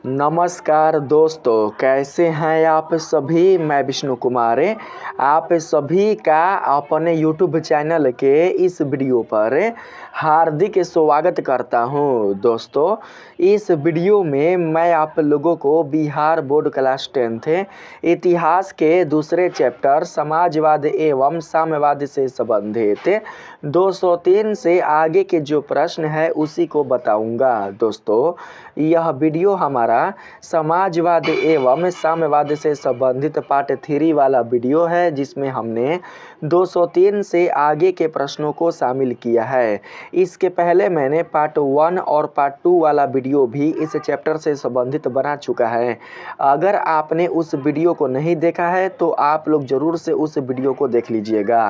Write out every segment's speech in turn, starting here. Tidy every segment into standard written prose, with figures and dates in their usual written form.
नमस्कार दोस्तों, कैसे हैं आप सभी। मैं विष्णु कुमार आप सभी का अपने YouTube चैनल के इस वीडियो पर हार्दिक स्वागत करता हूं। दोस्तों, इस वीडियो में मैं आप लोगों को बिहार बोर्ड क्लास 10th इतिहास के दूसरे चैप्टर समाजवाद एवं साम्यवाद से संबंधित 203 से आगे के जो प्रश्न है उसी को बताऊंगा। दोस्तों, यह वीडियो हमारा समाजवाद एवं साम्यवाद से संबंधित पार्ट 3 वाला वीडियो है, जिसमें हमने 203 से आगे के प्रश्नों को शामिल किया है। इसके पहले मैंने पार्ट 1 और पार्ट 2 वाला वीडियो भी इस चैप्टर से संबंधित बना चुका है। अगर आपने उस वीडियो को नहीं देखा है तो आप लोग जरूर से उस वीडियो को देख लीजिएगा।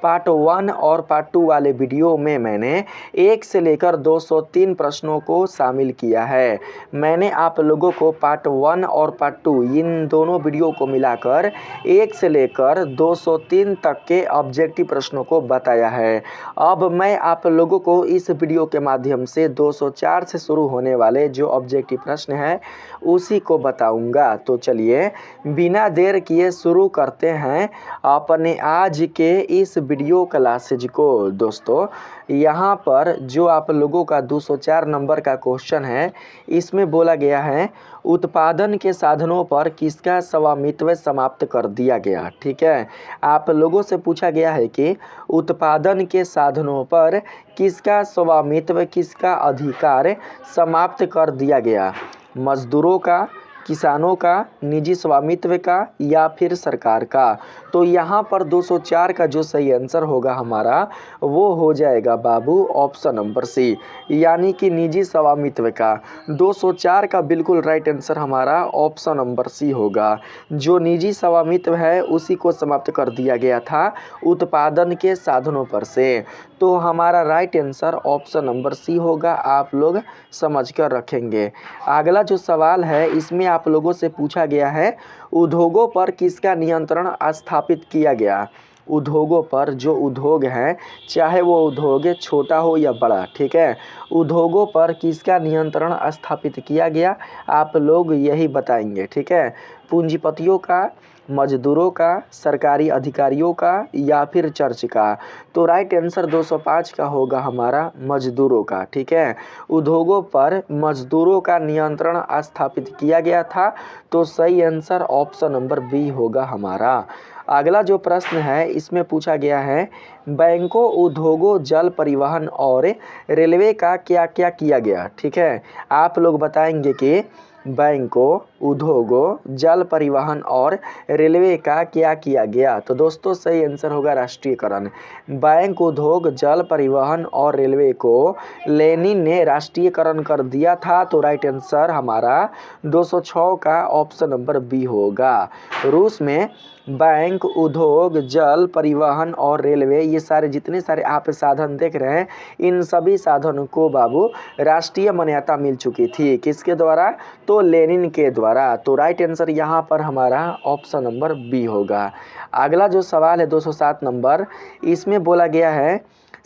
पार्ट 1 और पार्ट 2 वाले वीडियो में मैंने 1 से लेकर 203 प्रश्नों को शामिल किया है। मैंने आप लोगों को पार्ट 1 और पार्ट 2 इन दोनों वीडियो को मिलाकर 1 से लेकर 203 तक के ऑब्जेक्टिव प्रश्नों को बताया है। अब मैं आप लोगों को इस वीडियो के माध्यम से 204 से शुरू होने वाले जो ऑब्जेक्टिव प्रश्न है उसी को बताऊंगा। तो चलिए बिना देर किए शुरू करते हैं अपने आज के इस वीडियो क्लासेज को। दोस्तों, यहाँ पर जो आप लोगों का 204 नंबर का क्वेश्चन है, इसमें बोला गया है उत्पादन के साधनों पर किसका स्वामित्व समाप्त कर दिया गया। ठीक है, आप लोगों से पूछा गया है कि उत्पादन के साधनों पर किसका स्वामित्व, किसका अधिकार समाप्त कर दिया गया। मजदूरों का, किसानों का, निजी स्वामित्व का या फिर सरकार का। तो यहाँ पर 204 का जो सही आंसर होगा हमारा वो हो जाएगा बाबू ऑप्शन नंबर सी, यानी कि निजी स्वामित्व का। 204 का बिल्कुल राइट आंसर हमारा ऑप्शन नंबर सी होगा। जो निजी स्वामित्व है उसी को समाप्त कर दिया गया था उत्पादन के साधनों पर से। तो हमारा right answer option number C होगा। आप लोग समझ कर रखेंगे। अगला जो सवाल है इसमें आप लोगों से पूछा गया है उद्योगों पर किसका नियंत्रण स्थापित किया गया। उद्योगों पर, जो उद्योग हैं चाहे वो उद्योग छोटा हो या बड़ा, ठीक है, उद्योगों पर किसका नियंत्रण स्थापित किया गया आप लोग यही बताएंगे। ठीक है, पूंजीपतियों का, मजदूरों का, सरकारी अधिकारियों का या फिर चर्च का। तो राइट आंसर 205 का होगा हमारा मजदूरों का। ठीक है, उद्योगों पर मजदूरों का नियंत्रण स्थापित किया गया था। तो सही आंसर ऑप्शन नंबर बी होगा हमारा। अगला जो प्रश्न है इसमें पूछा गया है बैंकों, उद्योगों, जल परिवहन और रेलवे का क्या क्या किया गया। ठीक है, आप लोग बताएंगे कि बैंकों, उद्योगों, जल परिवहन और रेलवे का क्या किया गया। तो दोस्तों सही आंसर होगा राष्ट्रीयकरण। बैंक, उद्योग, जल परिवहन और रेलवे को लेनिन ने राष्ट्रीयकरण कर दिया था। तो राइट आंसर हमारा 206 का ऑप्शन नंबर बी होगा। रूस में बैंक, उद्योग, जल परिवहन और रेलवे, ये सारे जितने सारे आप साधन देख रहे हैं, इन सभी साधनों को बाबू राष्ट्रीय मान्यता मिल चुकी थी। किसके द्वारा? तो लेनिन के द्वारा। तो राइट आंसर यहाँ पर हमारा ऑप्शन नंबर बी होगा। अगला जो सवाल है 207 नंबर, इसमें बोला गया है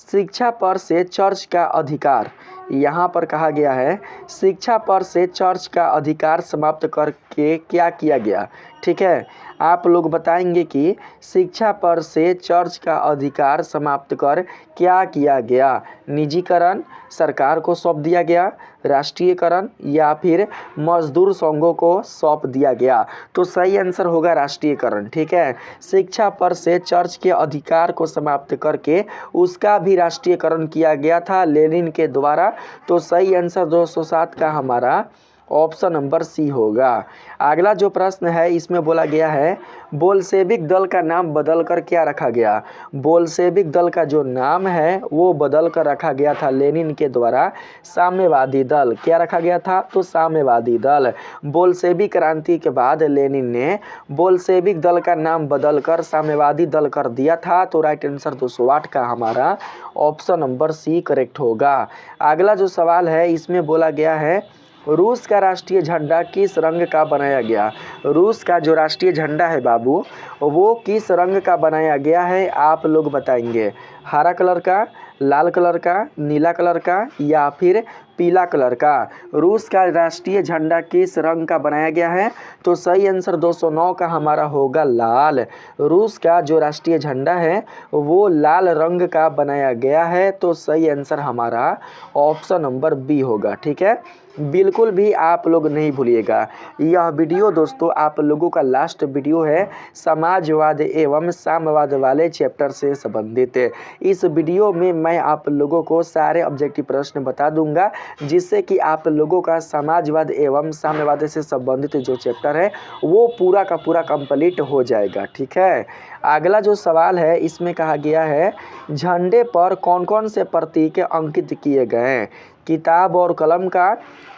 शिक्षा पर से चर्च का अधिकार। यहाँ पर कहा गया है शिक्षा पर से चर्च का अधिकार समाप्त करके क्या किया गया। ठीक है, आप लोग बताएंगे कि शिक्षा पर से चर्च का अधिकार समाप्त कर क्या किया गया। निजीकरण, सरकार को सौंप दिया गया, राष्ट्रीयकरण या फिर मजदूर संघों को सौंप दिया गया। तो सही आंसर होगा राष्ट्रीयकरण। ठीक है, शिक्षा पर से चर्च के अधिकार को समाप्त करके उसका भी राष्ट्रीयकरण किया गया था लेनिन के द्वारा। तो सही आंसर 207 का हमारा ऑप्शन नंबर सी होगा। अगला जो प्रश्न है इसमें बोला गया है बोल्शेविक दल का नाम बदलकर क्या रखा गया। बोल्शेविक दल का जो नाम है वो बदल कर रखा गया था लेनिन के द्वारा साम्यवादी दल। क्या रखा गया था? तो साम्यवादी दल। बोल्शेविक क्रांति के बाद लेनिन ने बोल्शेविक दल का नाम बदलकर साम्यवादी दल कर दिया था। तो राइट आंसर 208 का हमारा ऑप्शन नंबर सी करेक्ट होगा। अगला जो सवाल है इसमें बोला गया है रूस का राष्ट्रीय झंडा किस रंग का बनाया गया। रूस का जो राष्ट्रीय झंडा है बाबू वो किस रंग का बनाया गया है, आप लोग बताएंगे। हरा कलर का, लाल कलर का, नीला कलर का या फिर पीला कलर का। रूस का राष्ट्रीय झंडा किस रंग का बनाया गया है, तो सही आंसर 209 का हमारा होगा लाल। रूस का जो राष्ट्रीय झंडा है वो लाल रंग का बनाया गया है, तो सही आंसर हमारा ऑप्शन नंबर बी होगा। ठीक है, बिल्कुल भी आप लोग नहीं भूलिएगा। यह वीडियो दोस्तों आप लोगों का लास्ट वीडियो है समाजवाद एवं साम्यवाद वाले चैप्टर से संबंधित। इस वीडियो में मैं आप लोगों को सारे ऑब्जेक्टिव प्रश्न बता दूंगा, जिससे कि आप लोगों का समाजवाद एवं साम्यवाद से संबंधित जो चैप्टर है वो पूरा का पूरा कंप्लीट हो जाएगा। ठीक है, अगला जो सवाल है इसमें कहा गया है झंडे पर कौन कौन से प्रतीक अंकित किए गए हैं। किताब और कलम का,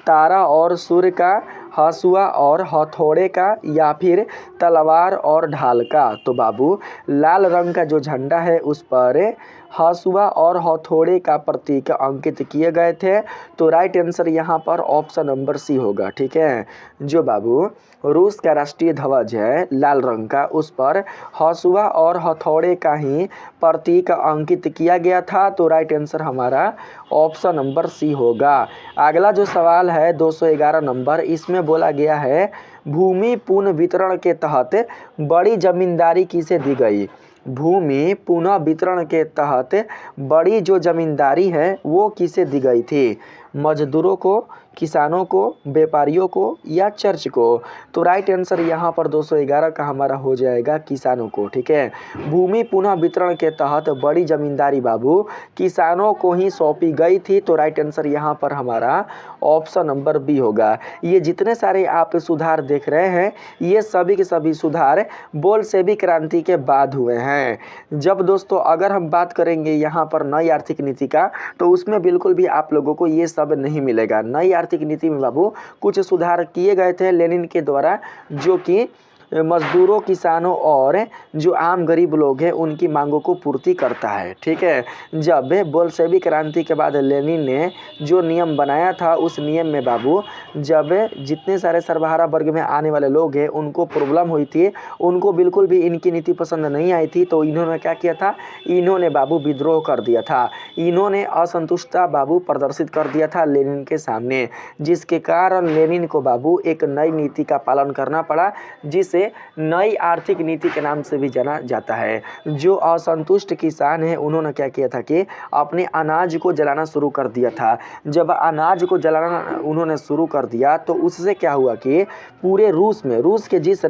तारा और सूर्य का, हसुआ और हथौड़े का या फिर तलवार और ढाल का। तो बाबू लाल रंग का जो झंडा है उस पर हसुआ और हथौड़े का प्रतीक अंकित किए गए थे, तो राइट आंसर यहाँ पर ऑप्शन नंबर सी होगा। ठीक है, जो बाबू रूस का राष्ट्रीय ध्वज है लाल रंग का उस पर हसुआ और हथौड़े का ही प्रतीक अंकित किया गया था, तो राइट आंसर हमारा ऑप्शन नंबर सी होगा। अगला जो सवाल है 211 नंबर, इसमें बोला गया है भूमि पुनः वितरण के तहत बड़ी जमींदारी किसे दी गई। भूमि पुनः वितरण के तहत बड़ी जो जमींदारी है वो किसे दी गई थी, मजदूरों को, किसानों को, व्यापारियों को या चर्च को। तो राइट आंसर यहाँ पर 211 का हमारा हो जाएगा किसानों को। ठीक है, भूमि पुनः वितरण के तहत बड़ी जमींदारी बाबू किसानों को ही सौंपी गई थी, तो राइट आंसर यहाँ पर हमारा ऑप्शन नंबर बी होगा। ये जितने सारे आप सुधार देख रहे हैं ये सभी के सभी सुधार बोल्शेविक क्रांति के बाद हुए हैं। जब दोस्तों अगर हम बात करेंगे यहाँ पर नई आर्थिक नीति का, तो उसमें बिल्कुल भी आप लोगों को ये सब नहीं मिलेगा। नई आर्थिक नीति में बाबू कुछ सुधार किए गए थे लेनिन के द्वारा, जो कि मजदूरों, किसानों और जो आम गरीब लोग हैं उनकी मांगों को पूर्ति करता है। ठीक है, जब बोल्शेविक क्रांति के बाद लेनिन ने जो नियम बनाया था उस नियम में बाबू जब जितने सारे सर्वहारा वर्ग में आने वाले लोग हैं उनको प्रॉब्लम हुई थी, उनको बिल्कुल भी इनकी नीति पसंद नहीं आई थी, तो इन्होंने क्या किया था, इन्होंने बाबू विद्रोह कर दिया था। इन्होंने असंतुष्टता बाबू प्रदर्शित कर दिया था लेनिन के सामने, जिसके कारण लेनिन को बाबू एक नई नीति का पालन करना पड़ा, जिसे नई आर्थिक नीति के नाम से भी जाना जाता है। जो असंतुष्ट किसान हैं उन्होंने क्या किया था कि अपने अनाज को जलाना शुरू कर दिया था। जब अनाज को जलाना उन्होंने शुरू कर दिया तो उससे क्या हुआ कि पूरे रूस के जिस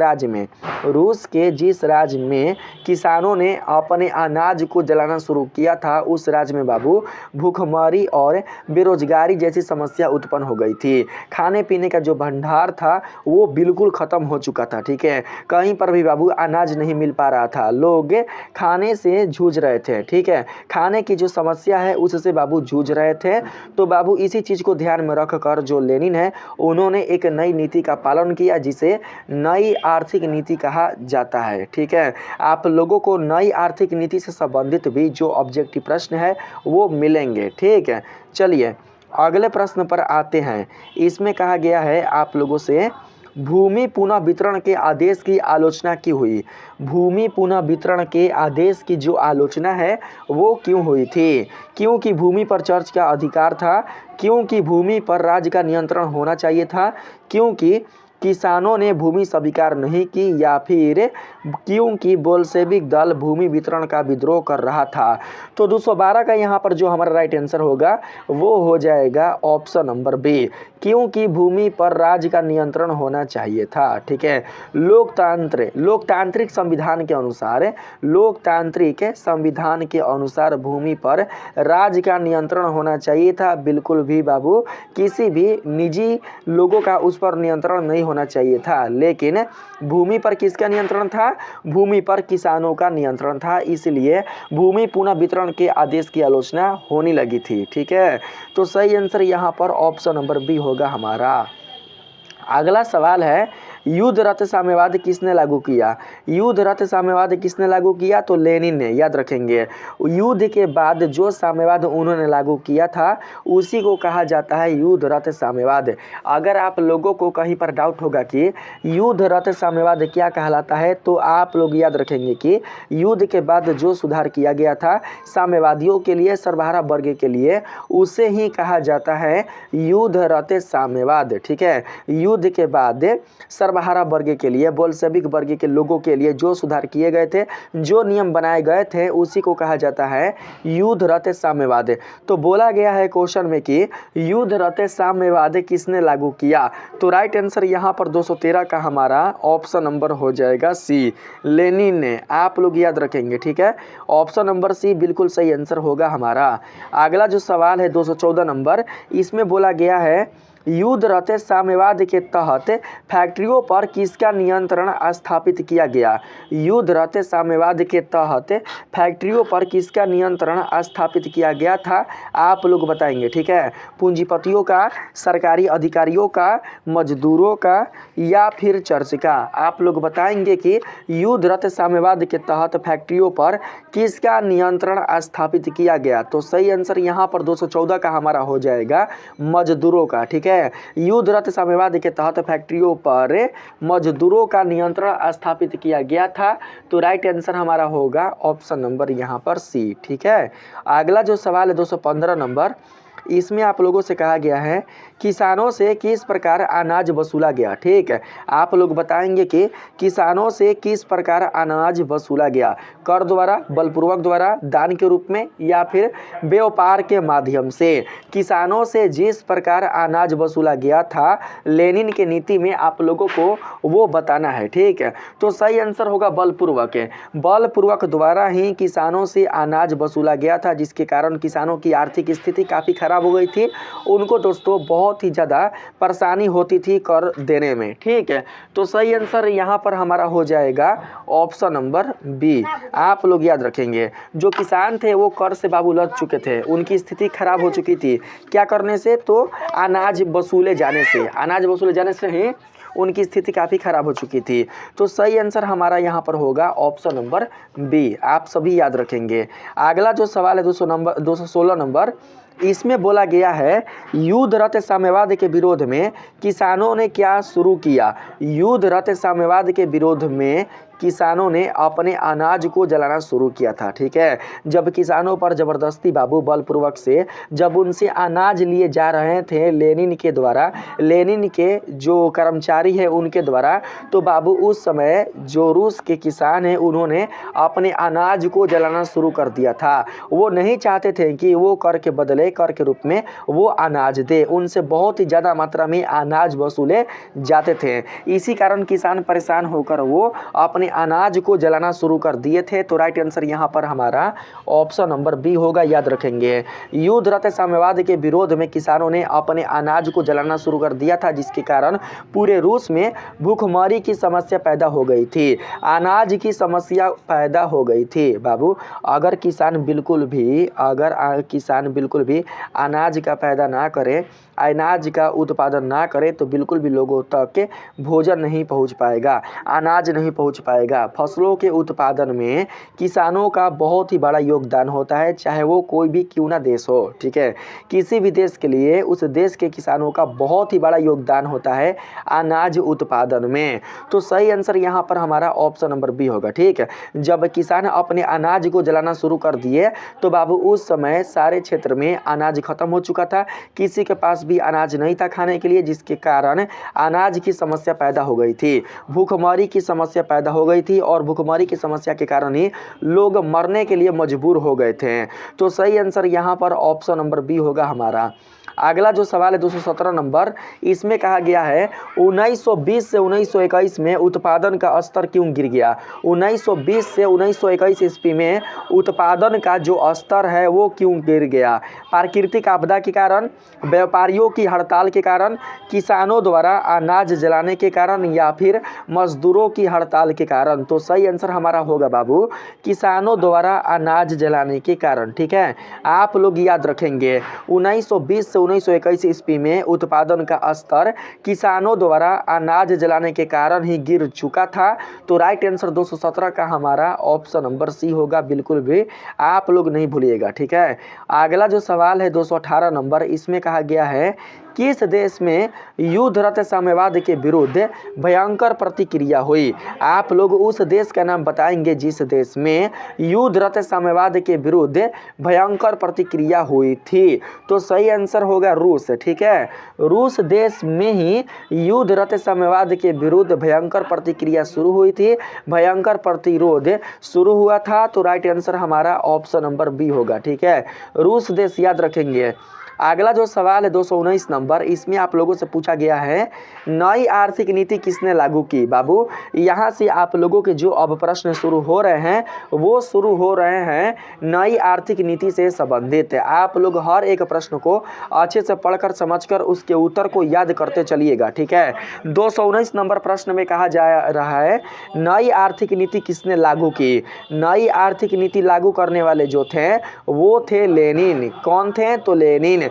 राज्य में किसानों ने अपने अनाज को जलाना शुरू किया था उस राज्य में बाबू भूखमरी और बेरोजगारी जैसी समस्या उत्पन्न हो गई थी। खाने पीने का जो भंडार था वो बिल्कुल खत्म हो चुका था। ठीक है, कहीं पर भी बाबू अनाज नहीं मिल पा रहा था, लोग खाने से जूझ रहे थे। ठीक है, खाने की जो समस्या है उससे बाबू जूझ रहे थे। तो बाबू इसी चीज़ को ध्यान में रखकर जो लेनिन है उन्होंने एक नई नीति का पालन किया, जिसे नई आर्थिक नीति कहा जाता है। ठीक है, आप लोगों को नई आर्थिक नीति से संबंधित भी जो ऑब्जेक्टिव प्रश्न है वो मिलेंगे। ठीक है, चलिए अगले प्रश्न पर आते हैं। इसमें कहा गया है आप लोगों से भूमि पुनः वितरण के आदेश की आलोचना क्यों हुई। भूमि पुनः वितरण के आदेश की जो आलोचना है वो क्यों हुई थी, क्योंकि भूमि पर चर्च का अधिकार था, क्योंकि भूमि पर राज्य का नियंत्रण होना चाहिए था, क्योंकि किसानों ने भूमि स्वीकार नहीं की, या फिर क्योंकि बोल्शेविक दल भूमि वितरण का विद्रोह कर रहा था। तो 212 का यहाँ पर जो हमारा राइट आंसर होगा वो हो जाएगा ऑप्शन नंबर बी, क्योंकि भूमि पर राज्य का नियंत्रण होना चाहिए था। ठीक है, लोकतांत्रिक संविधान के अनुसार भूमि पर राज्य का नियंत्रण होना चाहिए था। बिल्कुल भी बाबू किसी भी निजी लोगों का उस पर नियंत्रण नहीं होना चाहिए था, लेकिन भूमि पर किसका नियंत्रण था, भूमि पर किसानों का नियंत्रण था, इसलिए भूमि पुनः वितरण के आदेश की आलोचना होने लगी थी। ठीक है, तो सही आंसर यहाँ पर ऑप्शन नंबर बी होगा हमारा। अगला सवाल है युद्ध रत साम्यवाद किसने लागू किया। युद्ध रत साम्यवाद किसने लागू किया? तो लेनिन ने, याद रखेंगे। युद्ध के बाद जो साम्यवाद उन्होंने लागू किया था उसी को कहा जाता है युद्ध रत साम्यवाद। अगर आप लोगों को कहीं पर डाउट होगा कि युद्ध रत साम्यवाद क्या कहलाता है तो आप लोग याद रखेंगे कि युद्ध के बाद जो सुधार किया गया था साम्यवादियों के लिए, सर्वहारा वर्ग के लिए, उसे ही कहा जाता है युद्ध रत साम्यवाद। ठीक है, युद्ध के बाद सर्वहारा वर्ग के लिए, बोल्शेविक वर्ग के लोगों के लिए जो सुधार किए गए थे, जो नियम बनाए गए थे, उसी को कहा जाता है युद्ध रत साम्यवाद। तो बोला गया है क्वेश्चन में कि युद्ध रत साम्यवाद किसने लागू किया? तो राइट आंसर यहाँ पर 213 का हमारा ऑप्शन नंबर हो जाएगा सी, लेनिन ने। आप लोग याद रखेंगे। ठीक है, ऑप्शन नंबर सी बिल्कुल सही आंसर होगा हमारा। अगला जो सवाल है 214 नंबर, इसमें बोला गया है युद्ध रत साम्यवाद के तहत फैक्ट्रियों पर किसका नियंत्रण स्थापित किया गया? युद्ध रत साम्यवाद के तहत फैक्ट्रियों पर किसका नियंत्रण स्थापित किया गया था? आप लोग बताएंगे। ठीक है, पूंजीपतियों का, सरकारी अधिकारियों का, मजदूरों का या फिर चर्च का? आप लोग बताएंगे कि युद्ध रत साम्यवाद के तहत फैक्ट्रियों पर किसका नियंत्रण स्थापित किया गया? तो सही आंसर यहाँ पर 214 का हमारा हो जाएगा मजदूरों का। ठीक है, युद्ध रत साम्यवाद के तहत फैक्ट्रियों पर मजदूरों का नियंत्रण स्थापित किया गया था। तो राइट आंसर हमारा होगा ऑप्शन नंबर यहाँ पर सी। ठीक है, अगला जो सवाल है 215 नंबर, इसमें आप लोगों से कहा गया है किसानों से किस प्रकार अनाज वसूला गया? ठीक है, आप लोग बताएंगे कि किसानों से किस प्रकार अनाज वसूला गया? कर द्वारा, बलपूर्वक द्वारा, दान के रूप में या फिर व्यापार के माध्यम से? किसानों से जिस प्रकार अनाज वसूला गया था लेनिन के नीति में आप लोगों को वो बताना है। ठीक है, तो सही आंसर होगा बलपूर्वक। बलपूर्वक द्वारा ही किसानों से अनाज वसूला गया था, जिसके कारण किसानों की आर्थिक स्थिति काफ़ी खराब हो गई थी। उनको दोस्तों बहुत ही ज़्यादा परेशानी होती थी कर देने में। ठीक है, तो सही आंसर यहाँ पर हमारा हो जाएगा ऑप्शन नंबर बी। आप लोग याद रखेंगे, जो किसान थे वो कर से बाबू लग चुके थे, उनकी स्थिति खराब हो चुकी थी। क्या करने से? तो अनाज वसूले जाने से, अनाज वसूले जाने से ही उनकी स्थिति काफ़ी खराब हो चुकी थी। तो सही आंसर हमारा यहाँ पर होगा ऑप्शन नंबर बी। आप सभी याद रखेंगे। अगला जो सवाल है 216 नंबर, इसमें बोला गया है युद्ध रत साम्यवाद के विरोध में किसानों ने क्या शुरू किया? युद्ध रत साम्यवाद के विरोध में किसानों ने अपने अनाज को जलाना शुरू किया था। ठीक है, जब किसानों पर जबरदस्ती बाबू बलपूर्वक से जब उनसे अनाज लिए जा रहे थे लेनिन के द्वारा, लेनिन के जो कर्मचारी है उनके द्वारा, तो बाबू उस समय जो रूस के किसान हैं उन्होंने अपने अनाज को जलाना शुरू कर दिया था। वो नहीं चाहते थे कि वो कर के बदले, कर के रूप में वो अनाज दे, उनसे बहुत ही ज़्यादा मात्रा में अनाज वसूले जाते थे। इसी कारण किसान परेशान होकर वो अपने अनाज को जलाना शुरू कर दिए थे। तो राइट आंसर यहाँ पर हमारा ऑप्शन नंबर बी होगा, याद रखेंगे। युद्ध रत साम्यवाद के विरोध में किसानों ने अपने अनाज को जलाना शुरू कर दिया था, जिसके कारण पूरे रूस में भूखमरी की समस्या पैदा हो गई थी, अनाज की समस्या पैदा हो गई थी। बाबू अगर किसान बिल्कुल भी अनाज का पैदा ना करे, अनाज का उत्पादन ना करे, तो बिल्कुल भी लोगों तक भोजन नहीं पहुंच पाएगा, अनाज नहीं पहुंच पाएगा। फसलों के उत्पादन में किसानों का बहुत ही बड़ा योगदान होता है, चाहे वो कोई भी क्यों ना देश हो। ठीक है, किसी भी देश के लिए उस देश के किसानों का बहुत ही बड़ा योगदान होता है अनाज उत्पादन में। तो सही आंसर यहाँ पर हमारा ऑप्शन नंबर बी होगा। ठीक है, जब किसान अपने अनाज को जलाना शुरू कर दिए तो बाबू उस समय सारे क्षेत्र में अनाज खत्म हो चुका था, किसी के पास भी अनाज नहीं था खाने के लिए, जिसके कारण अनाज की समस्या पैदा हो गई थी, भूखमरी की समस्या पैदा हो गई थी, और भूखमरी की समस्या के कारण ही लोग मरने के लिए मजबूर हो गए थे। तो सही आंसर यहाँ पर ऑप्शन नंबर बी होगा हमारा। अगला जो सवाल है 217 नंबर, इसमें कहा गया है 1920 से 1921 में उत्पादन का स्तर क्यों गिर गया? 1920 से 1921 ईस्वी में उत्पादन का जो स्तर है वो क्यों गिर गया? प्राकृतिक आपदा के कारण, व्यापारियों की हड़ताल के कारण, किसानों द्वारा अनाज जलाने के कारण, या फिर मजदूरों की हड़ताल के कारण? तो सही आंसर हमारा होगा बाबू किसानों द्वारा अनाज जलाने के कारण। ठीक है, आप लोग याद रखेंगे 1920 से 1921 ईस्वी में उत्पादन का स्तर किसानों द्वारा अनाज जलाने के कारण ही गिर चुका था। तो राइट आंसर 217 का हमारा ऑप्शन नंबर सी होगा, बिल्कुल भी आप लोग नहीं भूलिएगा। ठीक है, अगला जो सवाल है 218 नंबर, इसमें कहा गया है किस देश में युद्धरत साम्यवाद के विरुद्ध भयंकर प्रतिक्रिया हुई। आप लोग उस देश का नाम बताएंगे जिस देश में युद्धरत साम्यवाद के विरुद्ध भयंकर प्रतिक्रिया हुई थी। तो सही आंसर होगा रूस। ठीक है, रूस देश में ही युद्धरत साम्यवाद के विरुद्ध भयंकर प्रतिक्रिया शुरू हुई थी, भयंकर प्रतिरोध शुरू हुआ था। तो राइट आंसर हमारा ऑप्शन नंबर बी होगा। ठीक है, रूस देश याद रखेंगे। अगला जो सवाल है 219 नंबर, इसमें आप लोगों से पूछा गया है नई आर्थिक नीति किसने लागू की। बाबू यहाँ से आप लोगों के जो अब प्रश्न शुरू हो रहे हैं वो शुरू हो रहे हैं नई आर्थिक नीति से संबंधित। आप लोग हर एक प्रश्न को अच्छे से पढ़कर समझकर उसके उत्तर को याद करते चलिएगा। ठीक है, 219 नंबर प्रश्न में कहा जा रहा है नई आर्थिक नीति किसने लागू की। नई आर्थिक नीति लागू करने वाले जो थे वो थे लेनिन। कौन थे? तो लेनिन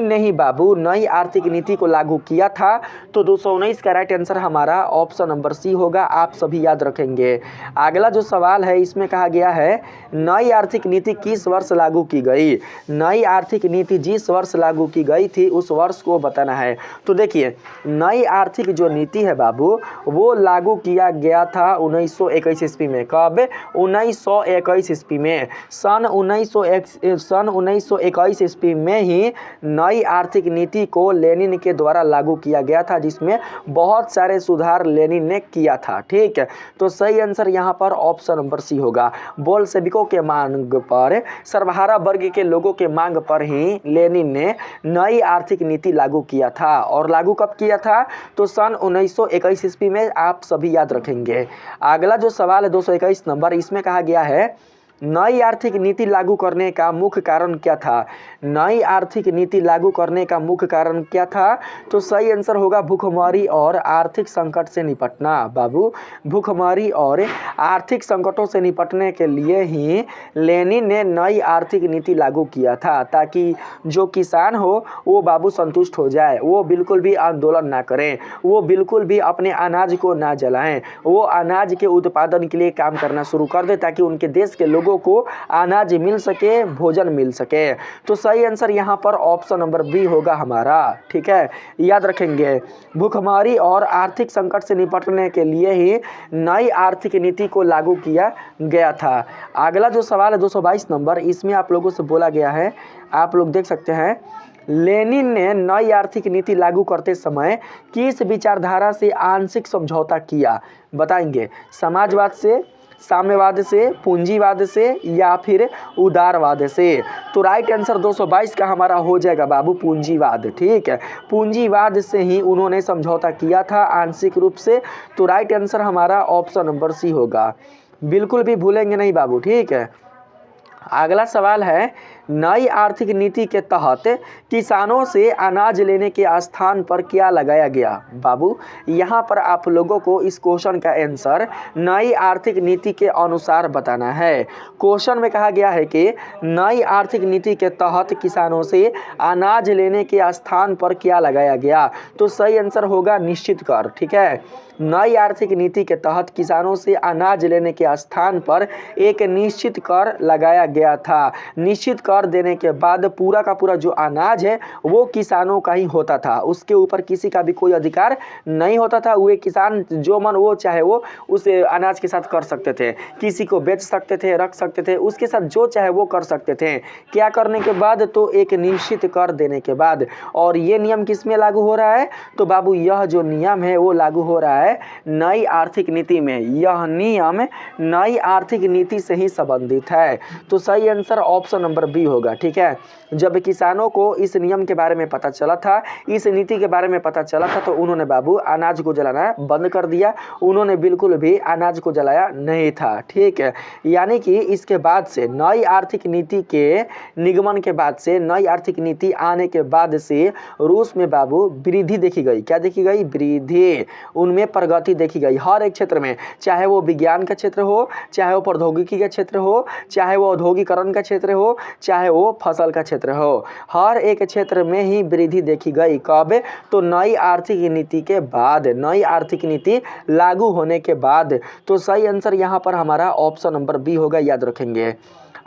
ने ही बाबू नई आर्थिक नीति को लागू किया था। तो 219 का राइट आंसर हमारा ऑप्शन नंबर सी होगा, आप सभी याद रखेंगे। अगला जो सवाल है इसमें कहा गया है नई आर्थिक नीति किस वर्ष लागू की गई। नई आर्थिक नीति जिस वर्ष लागू की गई थी उस वर्ष को बताना है। तो देखिए नई आर्थिक जो नीति है बाबू वो लागू किया गया था 1921 ईस्वी में। कब? 1921 ईस्वी में। सन 1921 ईस्वी में ही नई आर्थिक नीति को लेनिन के द्वारा लागू किया गया था, जिसमें बहुत सारे सुधार लेनिन ने किया था। ठीक है, तो सही आंसर यहाँ पर ऑप्शन नंबर सी होगा। बोल्शेविकों के मांग पर, सर्वहारा वर्ग के लोगों के मांग पर ही लेनिन ने नई आर्थिक नीति लागू किया था। और लागू कब किया था? तो सन 1921 ईस्वी में, आप सभी याद रखेंगे। अगला जो सवाल है 221 नंबर, इसमें कहा गया है नई आर्थिक नीति लागू करने का मुख्य कारण क्या था। नई आर्थिक नीति लागू करने का मुख्य कारण क्या था? तो सही आंसर होगा भूखमरी और आर्थिक संकट से निपटना। बाबू भूखमरी और आर्थिक संकटों से निपटने के लिए ही लेनिन ने नई आर्थिक नीति लागू किया था, ताकि जो किसान हो वो बाबू संतुष्ट हो जाए, वो बिल्कुल भी आंदोलन ना करें, वो बिल्कुल भी अपने अनाज को ना जलाएं, वो अनाज के उत्पादन के लिए काम करना शुरू कर दे, ताकि उनके देश के लोगों को अनाज मिल सके, भोजन मिल सके। तो सही आंसर यहाँ पर ऑप्शन नंबर बी होगा हमारा। ठीक है, याद रखेंगे। भूखमरी और आर्थिक संकट से निपटने के लिए ही नई आर्थिक नीति को लागू किया गया था। अगला जो सवाल है 222 नंबर, इसमें आप लोगों से बोला गया है, आप लोग देख सकते हैं, लेनिन ने नई आर्थिक नीति लागू करते समय किस विचारधारा से आंशिक समझौता किया। बताएंगे, समाजवाद से, साम्यवाद से, पूंजीवाद से या फिर उदारवाद से। तो राइट आंसर 222 का हमारा हो जाएगा बाबू पूंजीवाद। ठीक है, पूंजीवाद से ही उन्होंने समझौता किया था आंशिक रूप से। तो राइट आंसर हमारा ऑप्शन नंबर सी होगा, बिल्कुल भी भूलेंगे नहीं बाबू। ठीक है, अगला सवाल है नई आर्थिक नीति के तहत किसानों से अनाज लेने के स्थान पर क्या लगाया गया। बाबू यहाँ पर आप लोगों को इस क्वेश्चन का आंसर नई आर्थिक नीति के अनुसार बताना है। क्वेश्चन में कहा गया है कि नई आर्थिक नीति के तहत किसानों से अनाज लेने के स्थान पर क्या लगाया गया। तो सही आंसर होगा निश्चित कर। ठीक है, नई आर्थिक नीति के तहत किसानों से अनाज लेने के स्थान पर एक निश्चित कर लगाया गया था। निश्चित कर देने के बाद पूरा का पूरा जो अनाज है वो किसानों का ही होता था, उसके ऊपर किसी का भी कोई अधिकार नहीं होता था। वे किसान जो मन वो चाहे वो उस अनाज के साथ कर सकते थे, किसी को बेच सकते थे, रख सकते थे, उसके साथ जो चाहे वो कर सकते थे। क्या करने के बाद? तो एक निश्चित कर देने के बाद। और ये नियम किस में लागू हो रहा है? तो बाबू यह जो नियम है वो लागू हो रहा है नई आर्थिक नीति में। यह नियम नई आर्थिक नीति से ही संबंधित है। तो सही आंसर ऑप्शन नंबर बी होगा। ठीक है, जब किसानों को इस नियम के बारे में पता चला था, इस नीति के बारे में पता चला था, तो उन्होंने बाबू अनाज को जलाना बंद कर दिया। उन्होंने बिल्कुल भी अनाज को जलाया नहीं था। ठीक है, यानी कि इसके बाद से नई आर्थिक नीति के निगमन के बाद से, नई आर्थिक नीति आने के बाद से रूस में बाबू वृद्धि देखी गई। क्या देखी गई? वृद्धि, उनमें प्रगति देखी गई हर एक क्षेत्र में, चाहे वो विज्ञान का क्षेत्र हो, चाहे वो प्रौद्योगिकी का क्षेत्र हो, चाहे वो औद्योगिकरण का क्षेत्र हो, चाहे वो फसल का क्षेत्र हो। हर एक क्षेत्र में ही वृद्धि देखी गई। कब? तो नई आर्थिक नीति के बाद, नई आर्थिक नीति लागू होने के बाद। तो सही आंसर यहाँ पर हमारा ऑप्शन नंबर बी होगा, याद रखेंगे।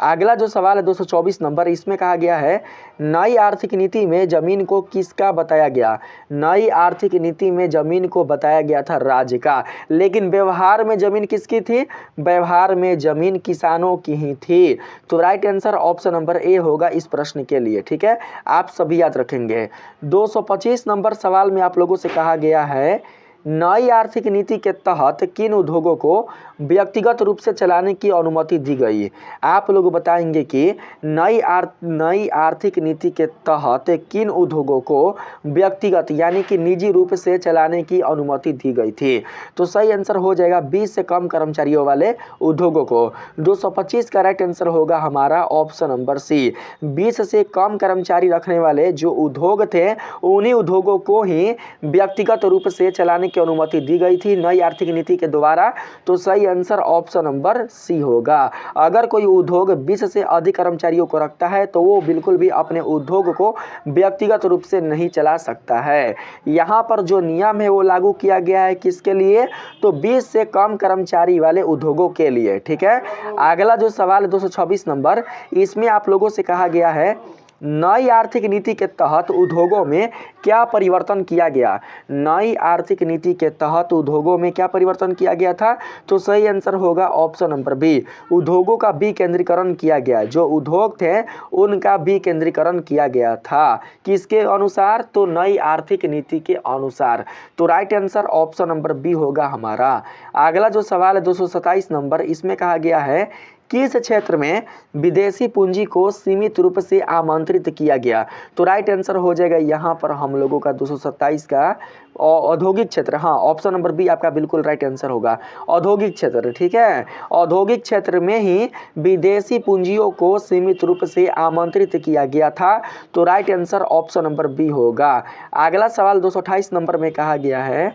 अगला जो सवाल है 224 नंबर, इसमें कहा गया है नई आर्थिक नीति में जमीन को किसका बताया गया? नई आर्थिक नीति में जमीन को बताया गया था राज्य का, लेकिन व्यवहार में जमीन किसकी थी? व्यवहार में जमीन किसानों की ही थी। तो right answer option number A होगा इस प्रश्न के लिए, ठीक है, आप सभी याद रखेंगे। 225 नंबर सवाल में आप लोगों से कहा गया है नई आर्थिक नीति के तहत किन उद्योगों को व्यक्तिगत रूप से चलाने की अनुमति दी गई? आप लोग बताएंगे कि नई आर्थिक नीति के तहत किन उद्योगों को व्यक्तिगत यानी कि निजी रूप से चलाने की अनुमति दी गई थी। तो सही आंसर हो जाएगा 20 से कम कर्मचारियों वाले उद्योगों को। 225 का राइट आंसर होगा हमारा ऑप्शन नंबर सी। 20 से कम कर्मचारी रखने वाले जो उद्योग थे उन्हीं उद्योगों को ही व्यक्तिगत रूप से चलाने की अनुमति दी गई थी नई आर्थिक नीति के द्वारा। तो सही आंसर ऑप्शन नंबर सी होगा। अगर कोई उद्योग 20 से अधिक कर्मचारियों को रखता है तो वो बिल्कुल भी अपने उद्योग को व्यक्तिगत रूप से नहीं चला सकता है। यहाँ पर जो नियम है वो लागू किया गया है किसके लिए? तो 20 से कम कर्मचारी वाले उद्योगों के लिए, ठीक है। अगला जो सवाल है 226 नंबर, इसमें आप लोगों से कहा गया है नई आर्थिक नीति के तहत उद्योगों में क्या परिवर्तन किया गया? नई आर्थिक नीति के तहत उद्योगों में क्या परिवर्तन किया गया था? तो सही आंसर होगा ऑप्शन नंबर बी, उद्योगों का विकेंद्रीकरण किया गया। जो उद्योग थे उनका विकेंद्रीकरण किया गया था। किसके अनुसार? तो नई आर्थिक नीति के अनुसार। तो right answer option number B होगा हमारा। अगला जो सवाल है 227 नंबर, इसमें कहा गया है किस क्षेत्र में विदेशी पूंजी को सीमित रूप से आमंत्रित किया गया? तो राइट आंसर हो जाएगा यहाँ पर हम लोगों का 227 का औद्योगिक क्षेत्र। हाँ, ऑप्शन नंबर बी आपका बिल्कुल राइट आंसर होगा, औद्योगिक क्षेत्र, ठीक है। औद्योगिक क्षेत्र में ही विदेशी पूंजियों को सीमित रूप से आमंत्रित किया गया था। तो right answer option number B होगा। अगला सवाल 228 नंबर में कहा गया है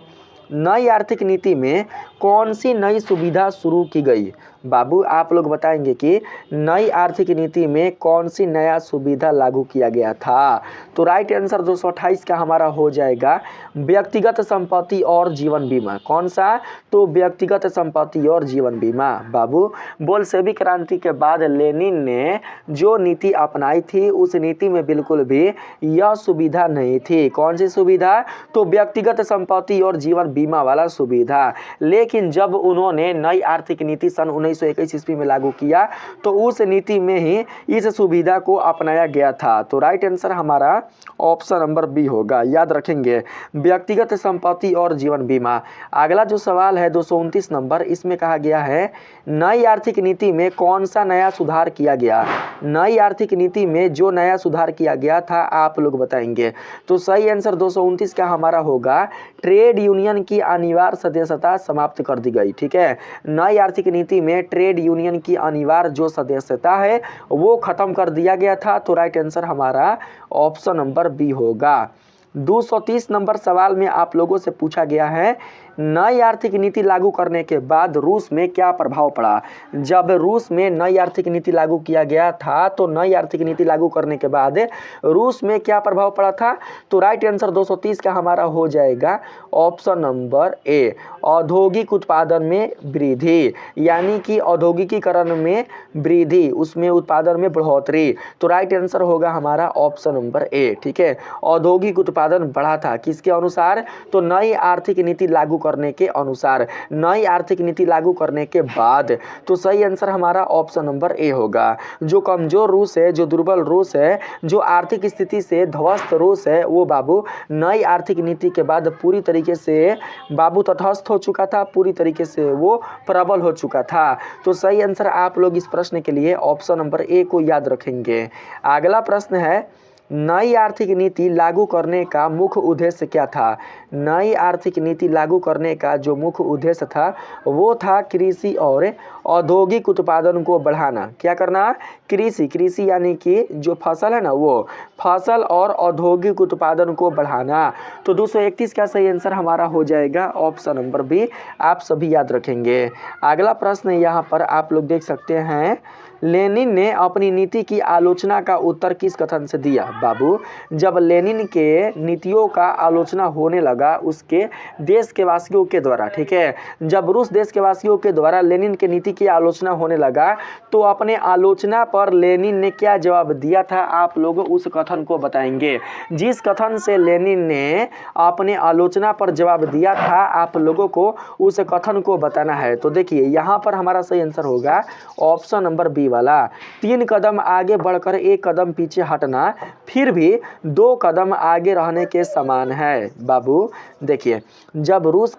नई आर्थिक नीति में कौन सी नई सुविधा शुरू की गई? बाबू आप लोग बताएंगे कि नई आर्थिक नीति में कौन सी नया सुविधा लागू किया गया था? तो राइट आंसर 228 का हमारा हो जाएगा व्यक्तिगत संपत्ति और जीवन बीमा। कौन सा? तो व्यक्तिगत संपत्ति और जीवन बीमा। बाबू बोल्शेविक क्रांति के बाद लेनिन ने जो नीति अपनाई थी उस नीति में बिल्कुल भी यह सुविधा नहीं थी। कौन सी सुविधा? तो व्यक्तिगत संपत्ति और जीवन बीमा वाला सुविधा। लेकिन जब उन्होंने नई आर्थिक नीति सन 1921 ईस्वी में लागू किया तो उस नीति में ही इस सुविधा को अपनाया गया था। तो राइट आंसर हमारा ऑप्शन नंबर बी होगा, याद रखेंगे, व्यक्तिगत संपत्ति और जीवन बीमा। अगला जो सवाल है 229 नंबर, इसमें कहा गया है नई आर्थिक नीति में कौन सा नया सुधार किया गया? नई आर्थिक नीति में जो नया सुधार किया गया था आप लोग बताएंगे। तो सही आंसर 229 का हमारा होगा ट्रेड यूनियन की अनिवार्य सदस्यता समाप्त कर दी गई, ठीक है। नई आर्थिक नीति में ट्रेड यूनियन की अनिवार्य जो सदस्यता है वो खत्म कर दिया गया था। तो राइट आंसर हमारा ऑप्शन नंबर बी होगा। 230 नंबर सवाल में आप लोगों से पूछा गया है नई आर्थिक नीति लागू करने के बाद रूस में क्या प्रभाव पड़ा? जब रूस में नई आर्थिक नीति लागू किया गया था तो नई आर्थिक नीति लागू करने के बाद रूस में क्या प्रभाव पड़ा था? तो राइट आंसर 230 का हमारा हो जाएगा ऑप्शन नंबर ए, औद्योगिक उत्पादन में वृद्धि, यानी कि औद्योगिकीकरण में वृद्धि, उसमें उत्पादन में बढ़ोतरी। तो राइट आंसर होगा हमारा ऑप्शन नंबर ए, ठीक है। औद्योगिक उत्पादन बढ़ा था किसके अनुसार? तो नई आर्थिक नीति लागू करने के अनुसार, नई आर्थिक नीति लागू करने के बाद। तो सही आंसर हमारा ऑप्शन नंबर ए होगा। जो कमजोर रूस है, जो दुर्बल रूस है, जो आर्थिक स्थिति से ध्वस्त रूस है, वो बाबू नई आर्थिक नीति के बाद पूरी तरीके से बाबू तटस्थ हो चुका था, पूरी तरीके से वो प्रबल हो चुका था। तो सही आंसर आप लोग इस प्रश्न के लिए ऑप्शन नंबर ए को याद रखेंगे। अगला प्रश्न है नई आर्थिक नीति लागू करने का मुख्य उद्देश्य क्या था? नई आर्थिक नीति लागू करने का जो मुख्य उद्देश्य था वो था कृषि और औद्योगिक उत्पादन को बढ़ाना। क्या करना? कृषि यानी कि जो फसल है ना, वो फसल और औद्योगिक उत्पादन को बढ़ाना। तो 231 का सही आंसर हमारा हो जाएगा ऑप्शन नंबर बी, आप सभी याद रखेंगे। अगला प्रश्न यहाँ पर आप लोग देख सकते हैं लेनिन ने अपनी नीति की आलोचना का उत्तर किस कथन से दिया? बाबू, जब लेनिन के नीतियों का आलोचना होने लगा उसके देश के वासियों के द्वारा, ठीक है, जब रूस देश के वासियों के द्वारा लेनिन के नीति की आलोचना होने लगा तो अपने आलोचना पर लेनिन ने क्या जवाब दिया था, आप लोग उस कथन को बताएंगे। जिस कथन से लेनिन ने अपने आलोचना पर जवाब दिया था आप लोगों को उस कथन को बताना है। तो देखिए यहाँ पर हमारा सही आंसर होगा ऑप्शन नंबर बी वाला, 3 कदम आगे बढ़कर 1 कदम पीछे हटना फिर भी 2 कदम आगे रहने के समान है। बाबू देखिए, जब रूस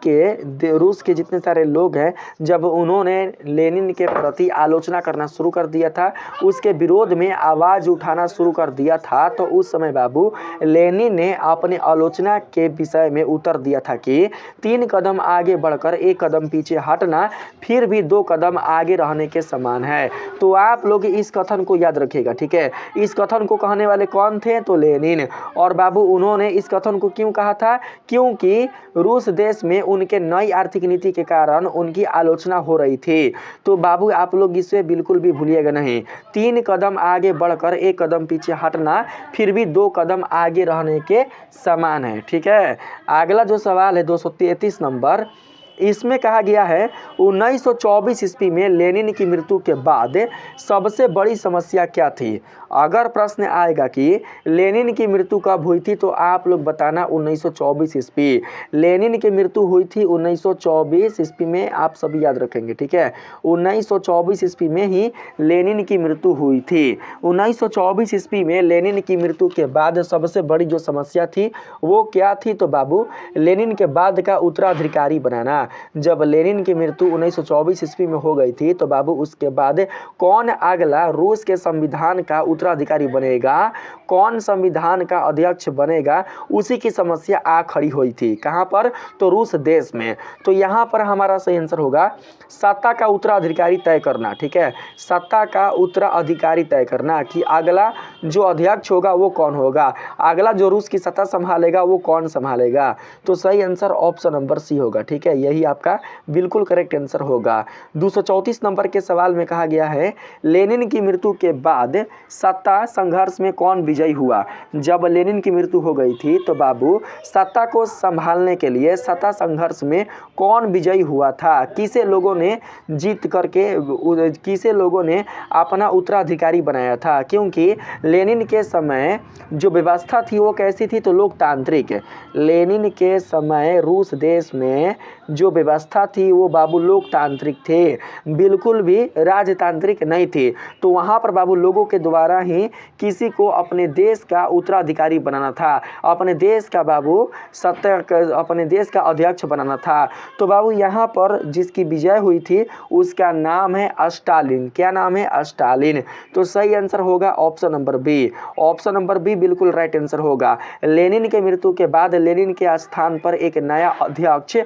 के जितने सारे लोग हैं, जब उन्होंने लेनिन के प्रति आलोचना करना शुरू कर दिया था, उसके विरोध में आवाज़ उठाना शुरू कर दिया था, तो उस समय बाबू लेनिन ने अपने आलोचना के विषय में उत्तर दिया था कि 3 कदम आगे बढ़कर 1 कदम पीछे हटना फिर भी 2 कदम आगे रहने के समान है। तो आप लोग इस कथन को याद रखिएगा, ठीक है। इस कथन को कहने वाले कौन थे? तो लेनिन। और बाबू उन्होंने इस कथन को क्यों कहा था? क्योंकि रूस देश में उनके नई आर्थिक नीति के कारण उनकी आलोचना हो रही थी। तो बाबू आप लोग इसे बिल्कुल भी भूलिएगा नहीं, 3 कदम आगे बढ़कर 1 कदम पीछे हटना फिर भी 2 कदम आगे रहने के समान है, ठीक है। अगला जो सवाल है 233 नंबर, इसमें कहा गया है 1924 ईस्वी में लेनिन की मृत्यु के बाद सबसे बड़ी समस्या क्या थी? अगर प्रश्न आएगा कि लेनिन की मृत्यु कब हुई थी तो आप लोग बताना 1924 ईस्वी। लेनिन की मृत्यु हुई थी 1924 ईस्वी में, आप सभी याद रखेंगे, ठीक है। 1924 ईस्वी में ही लेनिन की मृत्यु हुई थी। 1924 ईस्वी में लेनिन की मृत्यु के बाद सबसे बड़ी जो समस्या थी वो क्या थी? तो बाबू लेनिन के बाद का उत्तराधिकारी बनाना। जब लेनिन की मृत्यु 1924 ईस्वी में हो गई थी तो बाबू उसके बाद कौन अगला रूस के संविधान का उत्तराधिकारी बनेगा, कौन संविधान का अध्यक्ष बनेगा, उसी की समस्या आ खड़ी हुई थी। कहां पर? तो रूस देश में। तो यहां पर हमारा सही आंसर होगा सत्ता का उत्तराधिकारी तय करना, ठीक है। सत्ता का उत्तराधिकारी तय करना कि अगला जो अध्यक्ष होगा वो कौन होगा, अगला जो रूस की सत्ता संभालेगा वो कौन संभालेगा। तो सही आंसर ऑप्शन नंबर सी होगा, ठीक है। यही आपका बिल्कुल करेक्ट आंसर होगा। 234 नंबर के सवाल में कहा गया है लेनिन की मृत्यु के बाद सत्ता संघर्ष में कौन विजयी हुआ? जब लेनिन की मृत्यु हो गई थी तो बाबू सत्ता को संभालने के लिए सत्ता संघर्ष में कौन विजयी हुआ था? किसे लोगों ने जीत करके किसे लोगों ने अपना उत्तराधिकारी बनाया था? क्योंकि लेनिन के समय जो व्यवस्था थी वो कैसी थी? तो लोकतांत्रिक। लेनिन के समय रूस देश में जो व्यवस्था थी वो बाबू लोकतांत्रिक थे, बिल्कुल भी राजतांत्रिक नहीं थी। तो वहाँ पर बाबू लोगों के द्वारा ही किसी को अपने देश का उत्तराधिकारी बनाना था, अपने देश का बाबू अपने देश का अध्यक्ष बनाना था। तो बाबू यहाँ पर जिसकी विजय हुई थी उसका नाम है स्टालिन। क्या नाम है? स्टालिन। तो सही आंसर होगा option number B. Option number B बिल्कुल राइट आंसर होगा। लेनिन के मृत्यु के बाद लेनिन के स्थान पर एक नया अध्यक्ष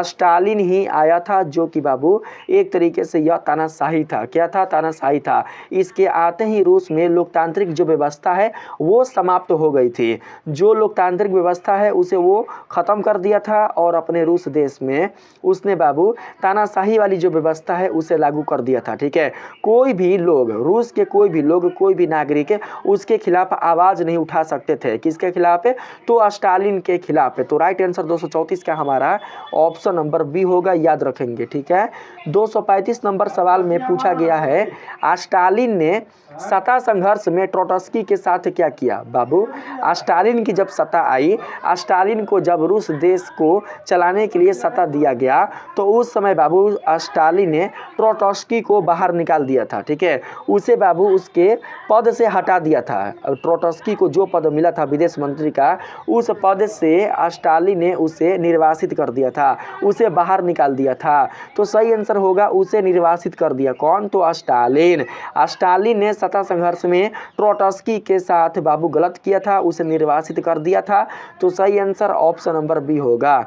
स्टालिन ही आया था, जो कि बाबू एक तरीके से यह तानाशाही था। क्या था? तानाशाही था। इसके आते ही रूस में लोकतांत्रिक जो व्यवस्था है वो समाप्त हो गई थी। जो लोकतांत्रिक व्यवस्था है उसे वो खत्म कर दिया था और अपने रूस देश में उसने बाबू तानाशाही वाली जो व्यवस्था है उसे लागू कर दिया था, ठीक है। कोई भी लोग, रूस के कोई भी लोग, कोई भी नागरिक उसके खिलाफ आवाज नहीं उठा सकते थे। किसके खिलाफ? तो स्टालिन के खिलाफ। तो राइट आंसर 234 का हमारा ऑप्शन नंबर बी होगा, याद रखेंगे, ठीक है। 235 नंबर सवाल में पूछा गया है स्टालिन ने सत्ता संघर्ष में ट्रोट्स्की के साथ क्या किया? बाबू स्टालिन की जब सत्ता आई, स्टालिन को जब रूस देश को चलाने के लिए सत्ता दिया गया तो उस समय बाबू स्टालिन ने ट्रोट्स्की को बाहर निकाल दिया था, ठीक है। उसे बाबू उसके पद से हटा दिया था। ट्रोट्स्की को जो पद मिला था विदेश मंत्री का, उस पद से स्टालिन ने उसे निर्वासित कर दिया था, उसे बाहर निकाल दिया था। तो सही आंसर होगा उसे निर्वासित कर दिया। कौन? तो स्टालिन। स्टालिन ने सत्ता संघर्ष में ट्रोट्स्की के साथ बाबू गलत किया था, उसे निर्वासित कर दिया था। तो सही आंसर ऑप्शन नंबर बी होगा।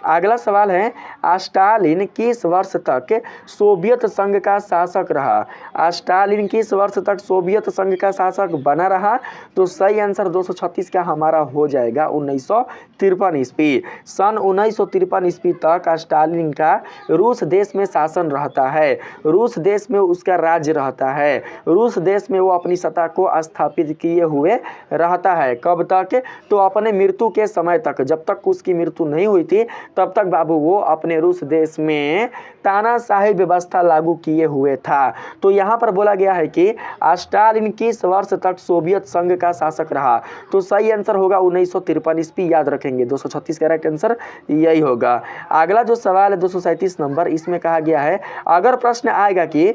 अगला सवाल है, स्टालिन किस वर्ष तक सोवियत संघ का शासक रहा? स्टालिन किस वर्ष तक सोवियत संघ का शासक बना रहा? तो सही आंसर 236 का हमारा हो जाएगा 1953 ईस्वी। सन 1953 ईस्वी तक स्टालिन का रूस देश में शासन रहता है, रूस देश में उसका राज्य रहता है, रूस देश में वो अपनी सत्ता को स्थापित किए हुए रहता है। कब तक? तो अपने मृत्यु के समय तक, जब तक उसकी मृत्यु नहीं हुई थी तब तक बाबू वो अपने रूस देश में तानाशाही व्यवस्था लागू किए हुए था। तो यहाँ पर बोला गया है कि स्टालिन किस वर्ष तक सोवियत संघ का शासक रहा? तो सही आंसर होगा 1953 ईस्वी, याद रखेंगे। 236 का राइट आंसर यही होगा। अगला जो सवाल है 237 नंबर, इसमें कहा गया है, अगर प्रश्न आएगा कि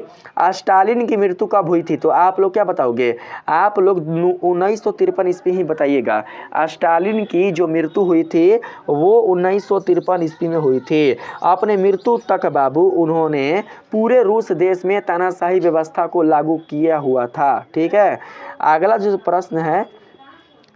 स्टालिन की मृत्यु कब हुई थी, तो आप लोग क्या बताओगे? आप लोग 1953 ईस्वी ही बताइएगा। स्टालिन की जो मृत्यु हुई थी वो 1953 ईस्वी में हुई थी। अपने मृत्यु तक बाबू उन्होंने पूरे रूस देश में तानाशाही व्यवस्था को लागू किया हुआ था। ठीक है। अगला जो प्रश्न है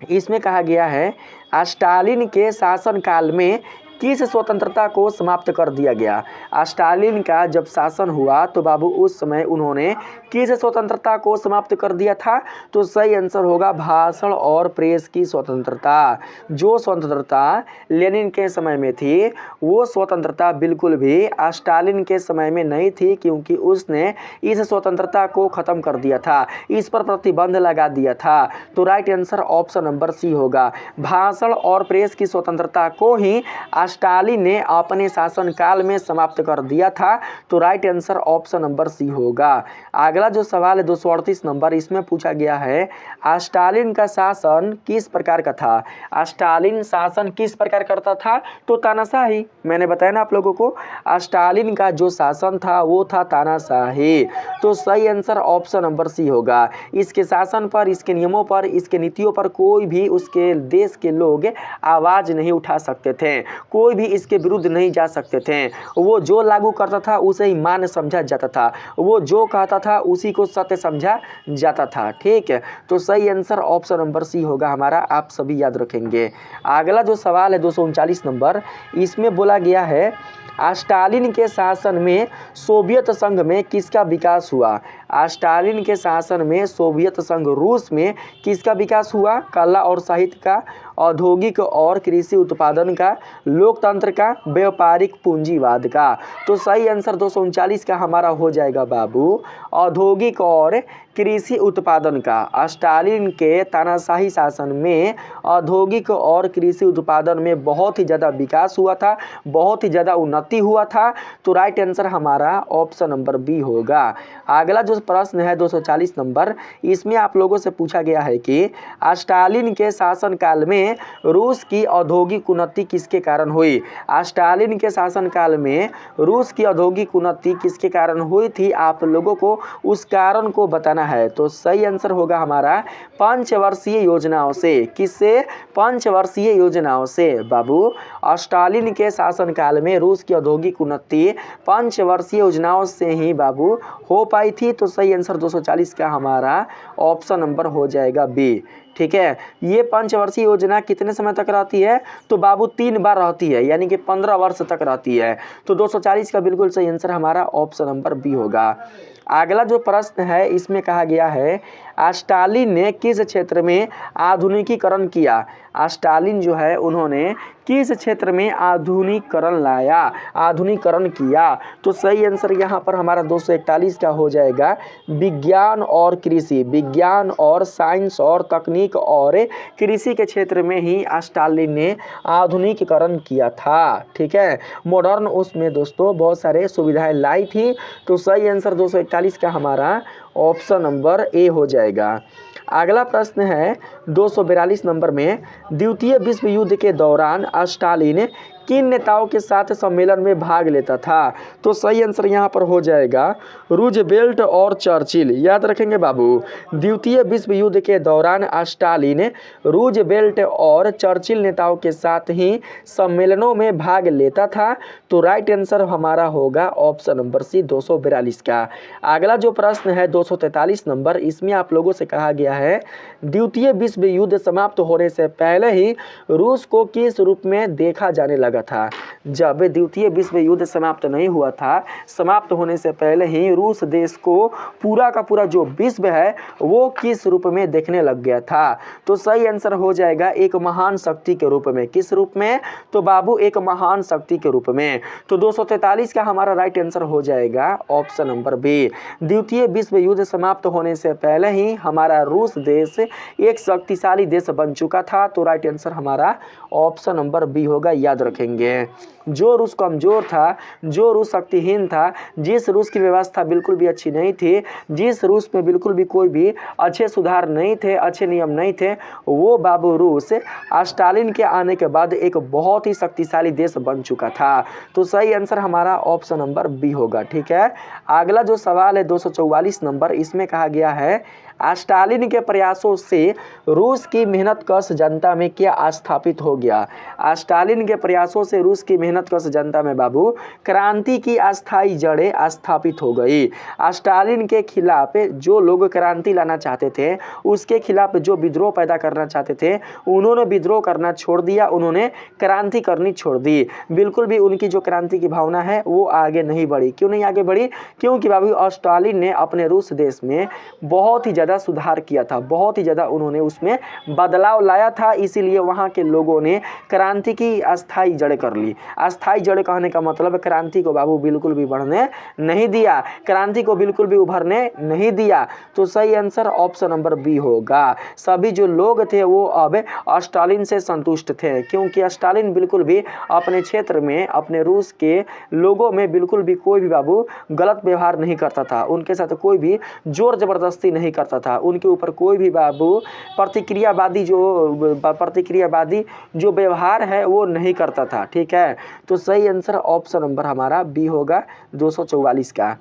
इसमें कहा गया है, स्टालिन के शासनकाल में किस स्वतंत्रता को समाप्त कर दिया गया? स्टालिन का जब शासन हुआ तो बाबू उस समय उन्होंने किस स्वतंत्रता को समाप्त कर दिया था? तो सही आंसर होगा भाषण और प्रेस की स्वतंत्रता। जो स्वतंत्रता लेनिन के समय में थी वो स्वतंत्रता बिल्कुल भी स्टालिन के समय में नहीं थी, क्योंकि उसने इस स्वतंत्रता को ख़त्म कर दिया था, इस पर प्रतिबंध लगा दिया था। तो right answer option number C होगा। भाषण और प्रेस की स्वतंत्रता को ही स्टालिन ने अपने शासनकाल में समाप्त कर दिया था। तो right answer option number C होगा। अगला जो सवाल है 238 नंबर, इसमें पूछा गया है, स्टालिन का शासन किस प्रकार का था? स्टालिन शासन किस प्रकार करता था? तो तानाशाही। मैंने बताया ना आप लोगों को, स्टालिन का जो शासन था वो था तानाशाही। तो सही आंसर ऑप्शन नंबर सी होगा। इसके शासन पर, इसके नियमों पर, इसके नीतियों पर कोई भी उसके देश के लोग आवाज़ नहीं उठा सकते थे, कोई भी इसके विरुद्ध नहीं जा सकते थे। वो जो लागू करता था उसे ही मान समझा जाता था, वो जो कहता था उसी को सत्य समझा जाता था। ठीक है। तो सही आंसर ऑप्शन नंबर सी होगा हमारा, आप सभी याद रखेंगे। अगला जो सवाल है 239 नंबर, इसमें बोला गया है, स्टालिन के शासन में सोवियत संघ में किसका विकास हुआ? स्टालिन के शासन में सोवियत संघ रूस में किसका विकास हुआ? कला और साहित्य का, औद्योगिक और कृषि उत्पादन का, लोकतंत्र का, व्यापारिक पूंजीवाद का। तो सही आंसर 239 का हमारा हो जाएगा बाबू, औद्योगिक और कृषि उत्पादन का। स्टालिन के तानाशाही शासन में औद्योगिक और कृषि उत्पादन में बहुत ही ज़्यादा विकास हुआ था, बहुत ही ज़्यादा उन्नति हुआ था। तो राइट आंसर हमारा ऑप्शन नंबर बी होगा। अगला जो प्रश्न है 240 नंबर, इसमें आप लोगों से पूछा गया है कि स्टालिन के शासनकाल में रूस की औद्योगिक उन्नति किसके कारण हुई? स्टालिन के शासनकाल में रूस की औद्योगिक उन्नति किसके कारण हुई थी? आप लोगों को उस कारण को बताना है। तो सही आंसर होगा हमारा पंचवर्षीय योजनाओं से। किससे? पंचवर्षीय योजनाओं से बाबू। स्टालिन के शासनकाल में रूस की औद्योगिक उन्नति पंचवर्षीय योजनाओं से ही बाबू हो पाई थी। तो सही आंसर 240 का हमारा ऑप्शन नंबर हो जाएगा बी। ठीक है। ये पंचवर्षीय योजना कितने समय तक रहती है? तो बाबू 3 बार रहती है, यानी कि 15 वर्ष तक रहती है। तो 240 का बिल्कुल सही आंसर हमारा ऑप्शन नंबर बी होगा। अगला जो प्रश्न है इसमें कहा गया है, स्टालिन ने किस क्षेत्र में आधुनिकीकरण किया? स्टालिन जो है उन्होंने किस क्षेत्र में आधुनिकीकरण लाया, आधुनिकीकरण किया? तो सही आंसर यहाँ पर हमारा 241 का हो जाएगा, विज्ञान और कृषि, विज्ञान और साइंस और तकनीक और कृषि के क्षेत्र में ही स्टालिन ने आधुनिकीकरण किया था। ठीक है। मॉडर्न उसमें दोस्तों बहुत सारे सुविधाएं लाई थी। तो सही आंसर 241 का हमारा ऑप्शन नंबर ए हो जाएगा। अगला प्रश्न है 242 नंबर में, द्वितीय विश्व युद्ध के दौरान स्टालिन किन नेताओं के साथ सम्मेलन में भाग लेता था? तो सही आंसर यहाँ पर हो जाएगा रूजवेल्ट और चर्चिल। याद रखेंगे बाबू, द्वितीय विश्व युद्ध के दौरान स्टालिन रूजवेल्ट और चर्चिल नेताओं के साथ ही सम्मेलनों में भाग लेता था। तो राइट आंसर हमारा होगा ऑप्शन नंबर सी 242 का। अगला जो प्रश्न है 243 नंबर, इसमें आप लोगों से कहा गया है, द्वितीय विश्व युद्ध समाप्त होने से पहले ही रूस को किस रूप में देखा जाने लगा जगह था। जब द्वितीय विश्व युद्ध समाप्त नहीं हुआ था, समाप्त होने से पहले ही रूस देश को पूरा का पूरा जो विश्व है वो किस रूप में देखने लग गया था? तो सही आंसर हो जाएगा एक महान शक्ति के रूप में। किस रूप में? तो बाबू एक महान शक्ति के रूप में। तो 243 का हमारा राइट आंसर हो जाएगा ऑप्शन नंबर बी। द्वितीय विश्व युद्ध समाप्त होने से पहले ही हमारा रूस देश एक शक्तिशाली देश बन चुका था। तो राइट आंसर हमारा ऑप्शन नंबर बी होगा, याद रखेंगे। जो रूस कमजोर था, जो रूस शक्तिहीन था, जिस रूस की व्यवस्था बिल्कुल भी अच्छी नहीं थी, जिस रूस में बिल्कुल भी कोई भी अच्छे सुधार नहीं थे, अच्छे नियम नहीं थे, वो बाबू रूस स्टालिन के आने के बाद एक बहुत ही शक्तिशाली देश बन चुका था। तो सही आंसर हमारा ऑप्शन नंबर बी होगा। ठीक है, अगला जो सवाल है 244 नंबर, इसमें कहा गया है स्टालिन के प्रयासों से रूस की मेहनत कश जनता में क्या स्थापित हो गया? स्टालिन के प्रयासों से रूस की मेहनत कश जनता में बाबू क्रांति की अस्थायी जड़ें स्थापित हो गई। स्टालिन के खिलाफ जो लोग क्रांति लाना चाहते थे, उसके खिलाफ जो विद्रोह पैदा करना चाहते थे, उन्होंने विद्रोह करना छोड़ दिया, उन्होंने क्रांति करनी छोड़ दी। बिल्कुल भी उनकी जो क्रांति की भावना है वो आगे नहीं बढ़ी। क्यों नहीं आगे बढ़ी? क्योंकि बाबू स्टालिन ने अपने रूस देश में बहुत ही सुधार किया था, बहुत ही ज़्यादा उन्होंने उसमें बदलाव लाया था, इसीलिए वहाँ के लोगों ने क्रांति की अस्थायी जड़ कर ली। अस्थायी जड़ कहने का मतलब क्रांति को बाबू बिल्कुल भी बढ़ने नहीं दिया, क्रांति को बिल्कुल भी उभरने नहीं दिया। तो सही आंसर ऑप्शन नंबर बी होगा। सभी जो लोग थे वो अब स्टालिन से संतुष्ट थे, क्योंकि स्टालिन बिल्कुल भी अपने क्षेत्र में, अपने रूस के लोगों में बिल्कुल भी कोई भी बाबू गलत व्यवहार नहीं करता था, उनके साथ कोई भी जोर जबरदस्ती नहीं करता था, उनके ऊपर कोई भी बाबू प्रतिक्रियावादी जो व्यवहार है वो नहीं करता था। ठीक है, तो सही आंसर ऑप्शन नंबर हमारा बी होगा 244 का।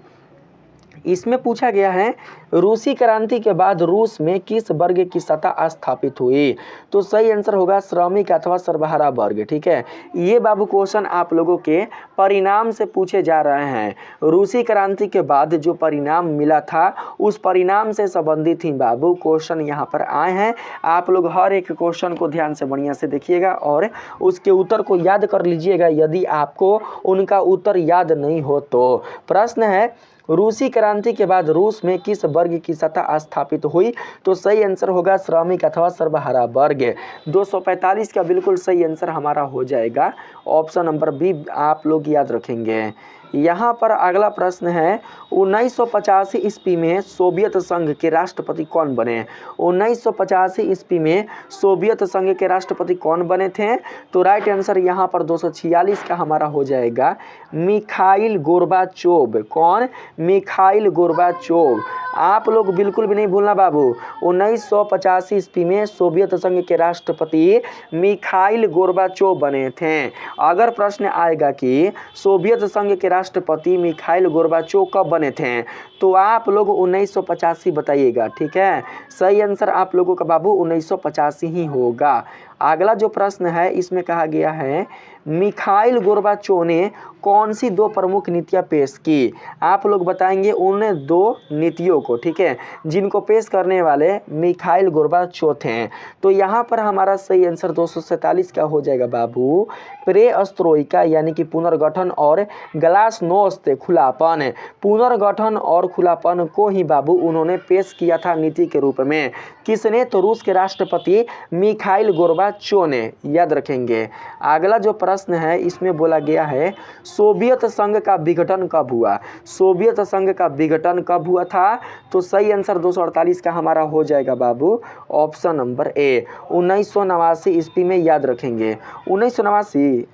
इसमें पूछा गया है रूसी क्रांति के बाद रूस में किस वर्ग की सत्ता स्थापित हुई? तो सही आंसर होगा श्रमिक अथवा सर्वहारा वर्ग। ठीक है, ये बाबू क्वेश्चन आप लोगों के परिणाम से पूछे जा रहे हैं। रूसी क्रांति के बाद जो परिणाम मिला था उस परिणाम से संबंधित ही बाबू क्वेश्चन यहाँ पर आए हैं। आप लोग हर एक क्वेश्चन को ध्यान से बढ़िया से देखिएगा और उसके उत्तर को याद कर लीजिएगा, यदि आपको उनका उत्तर याद नहीं हो तो। प्रश्न है रूसी क्रांति के बाद रूस में किस वर्ग की सत्ता स्थापित हुई? तो सही आंसर होगा श्रमिक अथवा सर्वहारा वर्ग। 245 का बिल्कुल सही आंसर हमारा हो जाएगा ऑप्शन नंबर बी, आप लोग याद रखेंगे। यहाँ पर अगला प्रश्न है 1985 ईस्वी में सोवियत संघ के राष्ट्रपति कौन बने? 1985 ईस्वी में सोवियत संघ के राष्ट्रपति कौन बने थे? तो राइट आंसर यहाँ पर 246 का हमारा हो जाएगा मिखाइल गोर्बाचोव। कौन? Mikhail Gorbachev. आप लोग बिल्कुल भी नहीं भूलना बाबू, 1985 ईस्वी में सोवियत संघ के राष्ट्रपति मिखाइल गोर्बाचोव बने थे। अगर प्रश्न आएगा कि सोवियत संघ के राष्ट्रपति मिखाइल गोर्बाचोव कब बने थे, तो आप लोग 1985 बताइएगा। ठीक है, सही आंसर आप लोगों का बाबू 1985 ही होगा। अगला जो प्रश्न है इसमें कहा गया है मिखाइल गोर्बाचोव ने कौन सी दो प्रमुख नीतियां पेश की? आप लोग बताएंगे उन दो नीतियों को। ठीक है, जिनको पेश करने वाले मिखाइल गोर्बाचोव थे। तो यहाँ पर हमारा सही आंसर 247 का हो जाएगा बाबू पेरेस्ट्रोइका, यानी कि पुनर्गठन और ग्लासनोस्त खुलापन। पुनर्गठन और खुलापन को ही बाबू उन्होंने पेश किया था नीति के रूप में। किसने? तो रूस के राष्ट्रपति मिखाइल गोर्बाचोव ने, याद रखेंगे। अगला जो प्रश्न है इसमें बोला गया है सोवियत संघ का विघटन कब हुआ? सोवियत संघ का विघटन कब हुआ था? तो सही आंसर 248 का हमारा हो जाएगा बाबू ऑप्शन नंबर ए, 1989 ईस्वी में, याद रखेंगे। 1989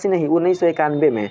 नहीं, 1991 में।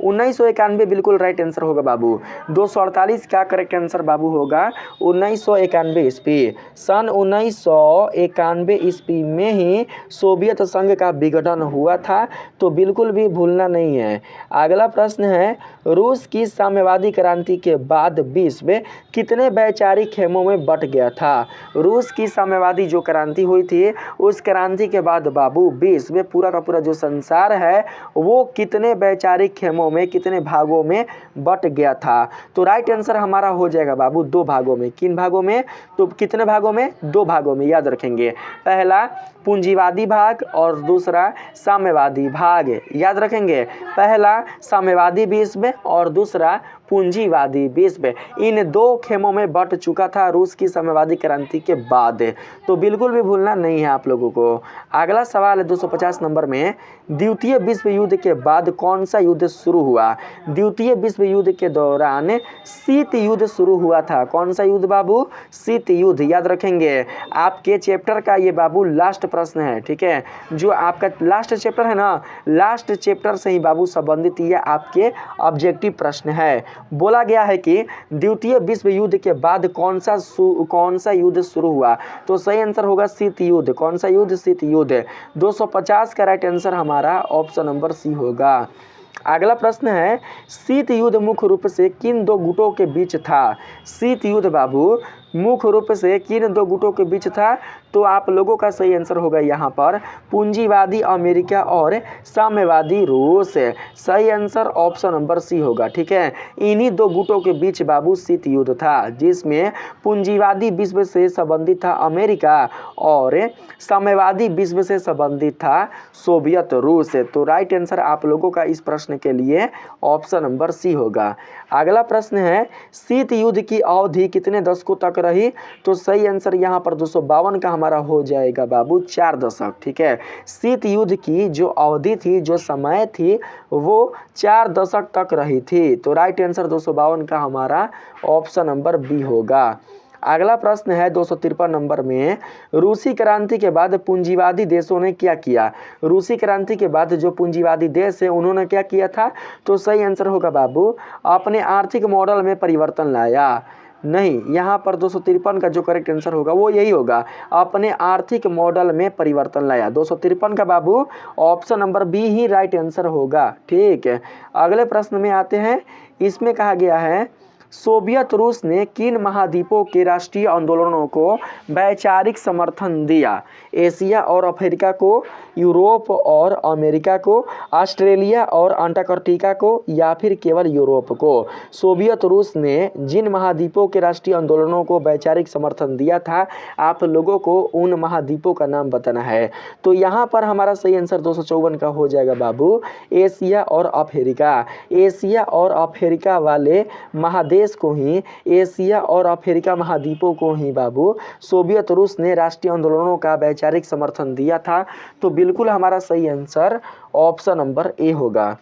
1991 बिल्कुल राइट आंसर होगा बाबू। 248 का करेक्ट आंसर बाबू होगा 1991 ईस्वी। सन 1991 ईस्वी में ही सोवियत संघ का विघटन हुआ था, तो बिल्कुल भी भूलना नहीं है। अगला प्रश्न है रूस की साम्यवादी क्रांति के बाद विश्व कितने वैचारिक खेमों में बंट गया था? रूस की साम्यवादी जो क्रांति हुई थी उस क्रांति के बाद बाबू विश्व, पूरा का पूरा जो संसार है वो कितने वैचारिक खेमों में, कितने भागों में बट गया था? तो राइट आंसर हमारा हो जाएगा बाबू 2 भागों में। किन भागों में? तो कितने भागों में? 2 भागों में, याद रखेंगे। पहला पूंजीवादी भाग और दूसरा साम्यवादी भाग। याद रखेंगे, पहला साम्यवादी विश्व और दूसरा पूंजीवादी विश्व। इन दो खेमों में बंट चुका था रूस की साम्यवादी क्रांति के बाद, तो बिल्कुल भी भूलना नहीं है आप लोगों को। अगला सवाल है 250 नंबर में, द्वितीय विश्व युद्ध के बाद कौन सा युद्ध शुरू हुआ? द्वितीय विश्व युद्ध के दौरान शीत युद्ध शुरू हुआ था। कौन सा युद्ध बाबू? शीत युद्ध। याद रखेंगे, आपके चैप्टर का ये बाबू लास्ट प्रश्न है, ठीक है, जो आपका लास्ट चैप्टर है ना, लास्ट चैप्टर से ही बाबू संबंधित ये आपके ऑब्जेक्टिव प्रश्न है। बोला गया है कि द्वितीय विश्व युद्ध के बाद कौन सा युद्ध शुरू हुआ? तो सही आंसर होगा शीत युद्ध। कौन सा युद्ध? शीत युद्ध। 250 का राइट आंसर हमारा ऑप्शन नंबर सी होगा। अगला प्रश्न है, शीत युद्ध मुख्य रूप से किन दो गुटों के बीच था? शीत युद्ध बाबू मुख्य रूप से किन दो गुटों के बीच था? तो आप लोगों का सही आंसर होगा यहाँ पर पूंजीवादी अमेरिका और साम्यवादी रूस। सही आंसर ऑप्शन नंबर सी होगा, ठीक है। इन्हीं दो गुटों के बीच बाबू शीत युद्ध था, जिसमें पूंजीवादी विश्व से संबंधित था अमेरिका और साम्यवादी विश्व से संबंधित था सोवियत रूस। तो राइट आंसर आप लोगों का इस प्रश्न के लिए ऑप्शन नंबर सी होगा। अगला प्रश्न है, शीत युद्ध की अवधि कितने दशकों तक रही? तो सही आंसर यहाँ पर 252 का हमारा हो जाएगा बाबू 4 दशक, ठीक है। शीत युद्ध की जो अवधि थी, जो समय थी, वो 4 दशक तक रही थी। तो राइट आंसर 252 का हमारा ऑप्शन नंबर बी होगा। अगला प्रश्न है 253 नंबर में, रूसी क्रांति के बाद पूंजीवादी देशों ने क्या किया? रूसी क्रांति के बाद जो पूंजीवादी देश है उन्होंने क्या किया था? तो सही आंसर होगा बाबू अपने आर्थिक मॉडल में परिवर्तन लाया। नहीं, यहाँ पर 253 का जो करेक्ट आंसर होगा वो यही होगा, अपने आर्थिक मॉडल में परिवर्तन लाया। 253 का बाबू ऑप्शन नंबर बी ही राइट आंसर होगा, ठीक है। अगले प्रश्न में आते हैं, इसमें कहा गया है, सोवियत रूस ने किन महाद्वीपों के राष्ट्रीय आंदोलनों को वैचारिक समर्थन दिया? एशिया और अफ्रीका को, यूरोप और अमेरिका को, ऑस्ट्रेलिया और अंटार्कटिका को, या फिर केवल यूरोप को? सोवियत रूस ने जिन महाद्वीपों के राष्ट्रीय आंदोलनों को वैचारिक समर्थन दिया था, आप लोगों को उन महाद्वीपों का नाम बताना है। तो यहाँ पर हमारा सही आंसर 254 का हो जाएगा बाबू एशिया और अफ्रीका। एशिया और अफ्रीका वाले महादेश को ही, एशिया और अफ्रीका महाद्वीपों को ही बाबू सोवियत रूस ने राष्ट्रीय आंदोलनों का वैचारिक समर्थन दिया था। तो बिल्कुल हमारा सही आंसर ऑप्शन नंबर ए होगा।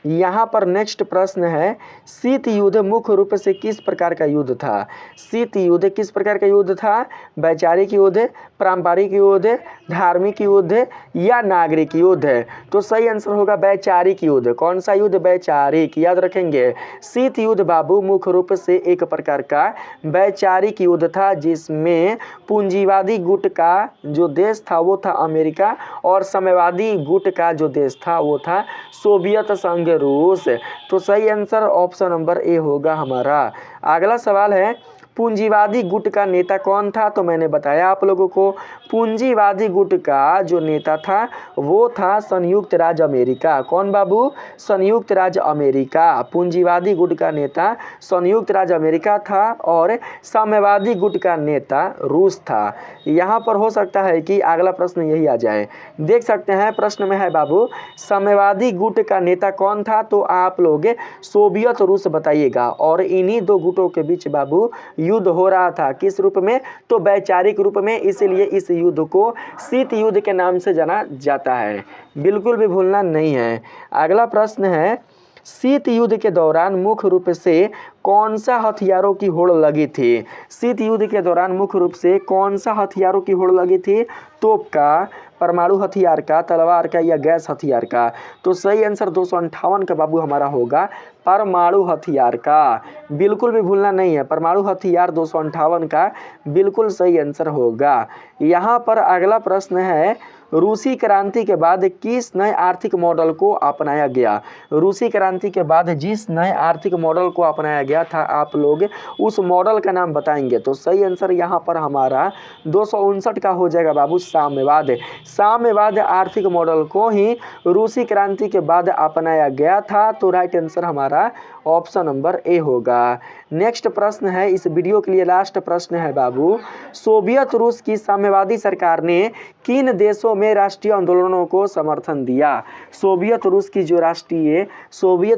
यहाँ पर नेक्स्ट प्रश्न है, शीत युद्ध मुख्य रूप से किस प्रकार का युद्ध था? शीत युद्ध किस प्रकार का युद्ध था? वैचारिक युद्ध, पारंपरिक युद्ध, धार्मिक युद्ध या नागरिक युद्ध? तो सही आंसर होगा वैचारिक युद्ध। कौन सा युद्ध? वैचारिक। याद रखेंगे, शीत युद्ध बाबू मुख्य रूप से एक प्रकार का वैचारिक युद्ध था, जिसमें पूंजीवादी गुट का जो देश था वो था अमेरिका और साम्यवादी गुट का जो देश था वो था सोवियत संघ रूस। तो सही आंसर ऑप्शन नंबर ए होगा हमारा। अगला सवाल है, पूंजीवादी गुट का नेता कौन था? तो मैंने बताया आप लोगों को, पूंजीवादी गुट का जो नेता था वो था संयुक्त राज्य अमेरिका। कौन बाबू? संयुक्त राज्य अमेरिका। पूंजीवादी गुट का नेता संयुक्त राज्य अमेरिका था और साम्यवादी गुट का नेता रूस था। यहाँ पर हो सकता है कि अगला प्रश्न यही आ जाए। देख सकते हैं प्रश्न में है बाबू, साम्यवादी गुट का नेता कौन था? तो आप लोग सोवियत रूस बताइएगा। और इन्हीं दो गुटों के बीच बाबू युद्ध हो रहा था, किस रूप में? तो वैचारिक रूप में, इसलिए इस युद्ध को शीत युद्ध के नाम से जाना जाता है। बिल्कुल भी भूलना नहीं है। अगला प्रश्न है, शीत युद्ध के दौरान मुख्य रूप से कौन सा हथियारों की होड़ लगी थी? शीत युद्ध के दौरान मुख्य रूप से कौन सा हथियारों की होड़ लगी थी? तोप का, परमाणु हथियार का, तलवार का या गैस हथियार का? तो सही आंसर 258 का बाबू हमारा होगा परमाणु हथियार का। बिल्कुल भी भूलना नहीं है, परमाणु हथियार 258 का बिल्कुल सही आंसर होगा। यहाँ पर अगला प्रश्न है, रूसी क्रांति के बाद किस नए आर्थिक मॉडल को अपनाया गया? रूसी क्रांति के बाद जिस नए आर्थिक मॉडल को अपनाया गया था, आप लोग उस मॉडल का नाम बताएंगे। तो सही आंसर यहाँ पर हमारा 259 का हो जाएगा बाबू साम्यवाद। साम्यवाद आर्थिक मॉडल को ही रूसी क्रांति के बाद अपनाया गया था। तो राइट आंसर हमारा हमारा ऑप्शन नंबर ए होगा। नेक्स्ट प्रश्न है, इस वीडियो के लिए लास्ट प्रश्न है बाबू, सोवियत रूस की साम्यवादी सरकार ने किन देशों में राष्ट्रीय आंदोलनों को समर्थन दिया? सोवियत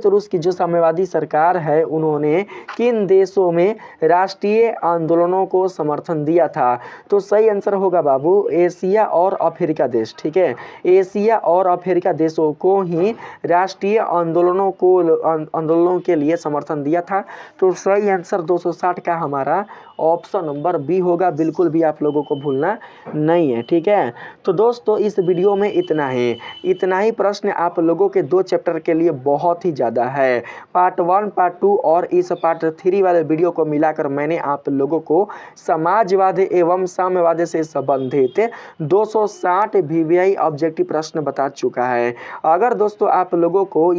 रूस की जो साम्यवादी सरकार है उन्होंने किन देशों में राष्ट्रीय आंदोलनों को समर्थन दिया था? तो सही आंसर होगा बाबू एशिया और अफ्रीका देश। ठीक है, एशिया और अफ्रीका देशों को ही राष्ट्रीय आंदोलनों के लिए समर्थन दिया था। तो सही आंसर 260 का हमारा ऑप्शन नंबर बी होगा, बिल्कुल भी आप लोगों को भूलना नहीं है। ठीक है, तो दोस्तों इस वीडियो में इतना ही प्रश्न आप लोगों के 2 चैप्टर के लिए बहुत ही ज़्यादा है। पार्ट 1, पार्ट 2 और इस पार्ट 3 वाले वीडियो को मिलाकर मैंने आप लोगों को समाजवाद एवं साम्यवाद से संबंधित 260 वीवीआई ऑब्जेक्टिव प्रश्न बता चुका है। अगर दोस्तों आप लोगों को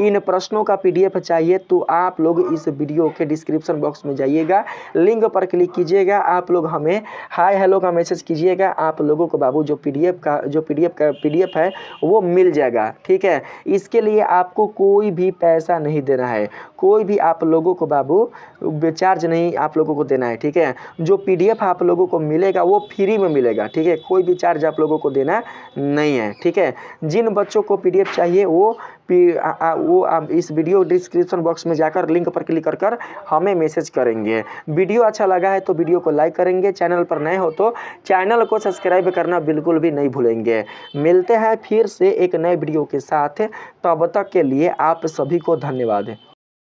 इन प्रश्नों का पीडीएफ चाहिए तो आप लोग इस वीडियो के डिस्क्रिप्शन बॉक्स में जाइएगा, लिंक पर क्लिक कीजिएगा, आप लोग हमें हाय हेलो का मैसेज कीजिएगा, आप लोगों को बाबू जो पीडीएफ है वो मिल जाएगा। ठीक है, इसके लिए आपको कोई भी पैसा नहीं देना है, कोई भी आप लोगों को बाबू चार्ज नहीं आप लोगों को देना है। ठीक है, जो पीडीएफ आप लोगों को मिलेगा वो फ्री में मिलेगा। ठीक है, कोई भी चार्ज आप लोगों को देना नहीं है। ठीक है, जिन बच्चों को पीडीएफ चाहिए वो इस वीडियो डिस्क्रिप्शन बॉक्स में जाकर लिंक पर क्लिक कर हमें मैसेज करेंगे। वीडियो अच्छा लगा है तो वीडियो को लाइक करेंगे, चैनल पर नए हो तो चैनल को सब्सक्राइब करना बिल्कुल भी नहीं भूलेंगे। मिलते हैं फिर से एक नए वीडियो के साथ, तब तक के लिए आप सभी को धन्यवाद।